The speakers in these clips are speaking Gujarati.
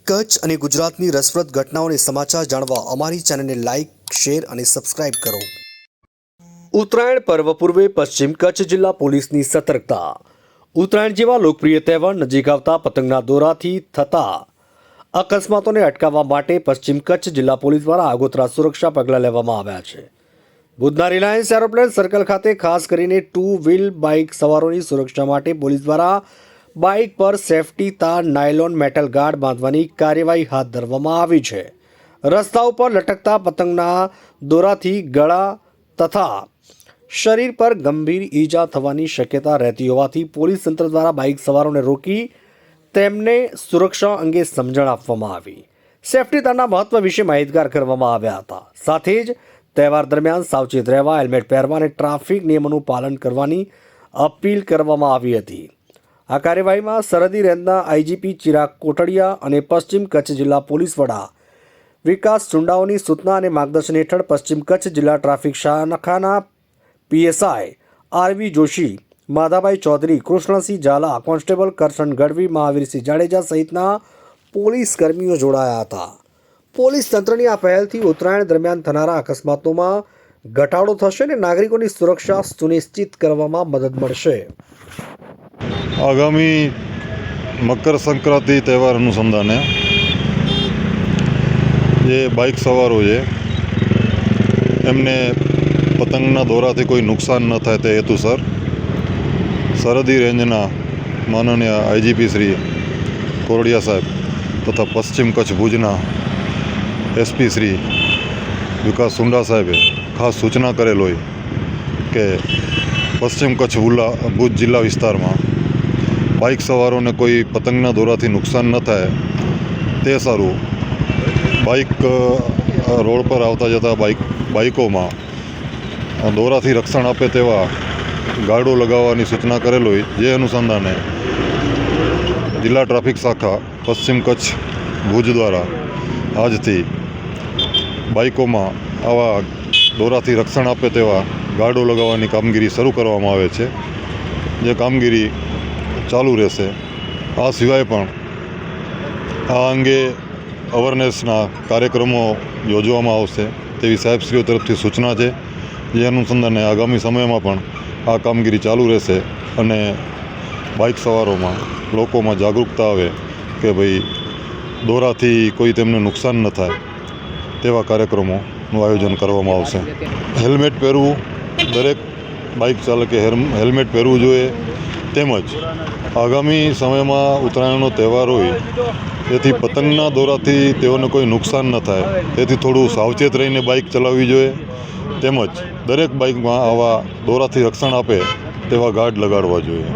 કચ્છ અને ગુજરાતની રસપ્રદ ઘટનાઓને સમાચાર જાણવા અમારી ચેનલને લાઇક, શેર અને સબસ્ક્રાઇબ કરો। ઉત્તરાયણ પર્વ પૂર્વે પશ્ચિમ કચ્છ જિલ્લા પોલીસની સતર્કતા। ઉત્તરાયણ જેવા લોકપ્રિય તહેવાર નજીક આવતા પતંગના દોરાથી થતા અકસ્માતોને અટકાવવા માટે પશ્ચિમ કચ્છ જિલ્લા પોલીસ દ્વારા આગોતરા સુરક્ષા પગલાં લેવામાં આવ્યા છે। ભુજના રિલાયન્સ એરોપ્લેન સર્કલ ખાતે ખાસ કરીને 2 વ્હીલ બાઇક સવારોની સુરક્ષા માટે પોલીસ દ્વારા બાઇક પર સેફટી તાર, નાયલોન મેટલ ગાર્ડ બાંધવાની કાર્યવાહી હાથ ધરવામાં આવી છે। રસ્તા ઉપર લટકતા પતંગના દોરાથી ગળા તથા શરીર પર ગંભીર ઈજા થવાની શક્યતા રહેતી હોવાથી પોલીસ તંત્ર દ્વારા બાઇક સવારોને રોકી તેમને સુરક્ષા અંગે સમજણ આપવામાં આવી। સેફટી તારના મહત્વ વિશે માહિતગાર કરવામાં આવ્યા હતા। સાથે જ તહેવાર દરમિયાન સાવચેત રહેવા, હેલ્મેટ પહેરવા અને ટ્રાફિક નિયમોનું પાલન કરવાની અપીલ કરવામાં આવી હતી। આ કાર્યવાહીમાં સરહદી રેન્જના આઈજીપી ચિરાગ કોટડિયા અને પશ્ચિમ કચ્છ જિલ્લા પોલીસ વડા વિકાસ ચુંડાઓની સૂચના અને માર્ગદર્શન હેઠળ પશ્ચિમ કચ્છ જિલ્લા ટ્રાફિક શાખાના PSI RV Joshi, Madhabhai Chaudhary, Krishnasinh Zala, constable Karshan Gadhvi, Mahavirsinh Jadeja સહિતના પોલીસ કર્મીઓ જોડાયા હતા। પોલીસ તંત્રની આ પહેલથી ઉત્તરાયણ દરમિયાન થનારા અકસ્માતોમાં ઘટાડો થશે અને નાગરિકોની સુરક્ષા સુનિશ્ચિત કરવામાં મદદ મળશે। આગામી મકર સંક્રાંતિ તહેવાર અનુસંધાને જે બાઇક સવારો છે એમને પતંગના દોરાથી કોઈ નુકસાન ન થાય તે હેતુસર સરહદી રેન્જના માનનીય આઈજીપી શ્રી કોરડિયા સાહેબ તથા પશ્ચિમ કચ્છ ભુજના એસપી શ્રી વિકાસ ચુંડા સાહેબે ખાસ સૂચના કરેલ હોય કે પશ્ચિમ કચ્છ ભુજ જિલ્લા વિસ્તારમાં બાઇક સવારોને કોઈ પતંગના દોરાથી નુકસાન ન થાય તે સારું બાઇક રોડ પર આવતા જતા બાઇકોમાં દોરાથી રક્ષણ આપે તેવા ગાર્ડો લગાવવાની સૂચના કરેલ હોય। જે અનુસંધાને જિલ્લા ટ્રાફિક શાખા પશ્ચિમ કચ્છ ભુજ દ્વારા આજથી બાઇકોમાં આવા દોરાથી રક્ષણ આપે તેવા ગાર્ડો લગાવવાની કામગીરી શરૂ કરવામાં આવે છે, જે કામગીરી ચાલુ રહેશે। આ સિવાય પણ આ અંગે અવેરનેસના કાર્યક્રમો યોજવામાં આવશે તેવી સાહેબશ્રીઓ તરફથી સૂચના છે। જે અનુસંધાને આગામી સમયમાં પણ આ કામગીરી ચાલુ રહેશે અને બાઇક સવારોમાં લોકોમાં જાગૃતતા આવે કે ભાઈ દોરાથી કોઈ તેમને નુકસાન ન થાય તેવા કાર્યક્રમોનું આયોજન કરવામાં આવશે। હેલ્મેટ પહેરવું, દરેક બાઇક ચાલકે હેલ્મેટ પહેરવું જોઈએ। તેમજ આગામી સમયમાં ઉત્તરાયણનો તહેવાર હોય તેથી પતંગના દોરાથી તેઓને કોઈ નુકસાન ન થાય તેથી થોડું સાવચેત રહીને બાઇક ચલાવવી જોઈએ। તેમજ દરેક બાઇકમાં આવા દોરાથી રક્ષણ આપે તેવા ગાર્ડ લગાડવા જોઈએ।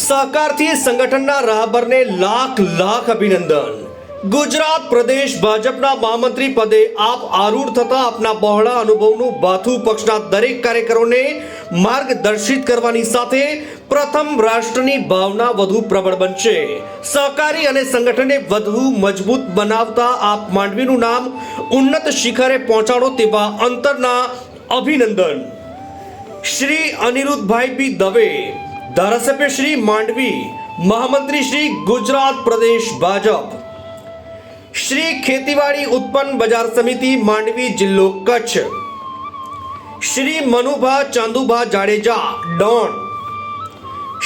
સહકારથી સંગઠનના રાહબરને લાખ અભિનંદન। ગુજરાત પ્રદેશ ભાજપના મહામંત્રી પદે આપ આરૂઢ થતા આપના બહોળા અનુભવનું ભાથું પક્ષના દરેક કાર્યકરોને માર્ગદર્શિત કરવાની સાથે પ્રથમ રાષ્ટ્રની ભાવના વધુ પ્રબળ બનશે। સહકારી અને સંગઠનને વધુ મજબૂત બનાવતા આપ માંડવીનું નામ ઉન્નત શિખરે પહોંચાડો તેવા અંતરના અભિનંદન। શ્રી અનિરુદ્ધભાઈ બી દવે, ધારાસભ્ય શ્રી માંડવી, મહામંત્રી શ્રી ગુજરાત પ્રદેશ ભાજપ, શ્રી ખેતીવાડી ઉત્પન્ન બજાર સમિતિ માંડવી જિલ્લો કચ્છ, શ્રી મનુભા ચાંદુભા જાડેજા ડોન,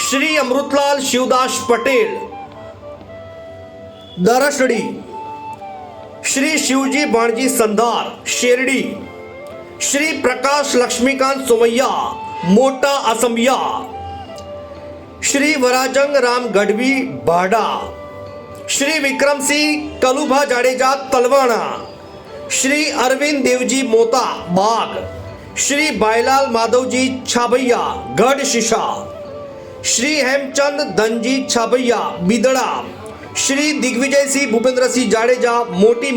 શ્રી અમૃતલાલ શિવદાસ પટેલ દરસડી, શ્રી શિવજી ભાણજી સંધાર શેરડી, શ્રી પ્રકાશ લક્ષ્મીકાંત સોમૈયા મોટા અસમિયા, શ્રી વરાજંગ રામ ગઢવી ભાડા, શ્રી વિક્રમસિંહ કલુભા જાડેજા તલવાણા, શ્રી અરવિંદ દેવજી મોતા બાગ, શ્રી ભાઈલાલ માધવજી છાભૈયા ગઢ શીશા, શ્રી હેમચંદ ધનજી છાભૈયા બિદડા, શ્રી દિગ્વિજયસિંહ ભૂપેન્દ્રસિંહ જાડેજા મોટી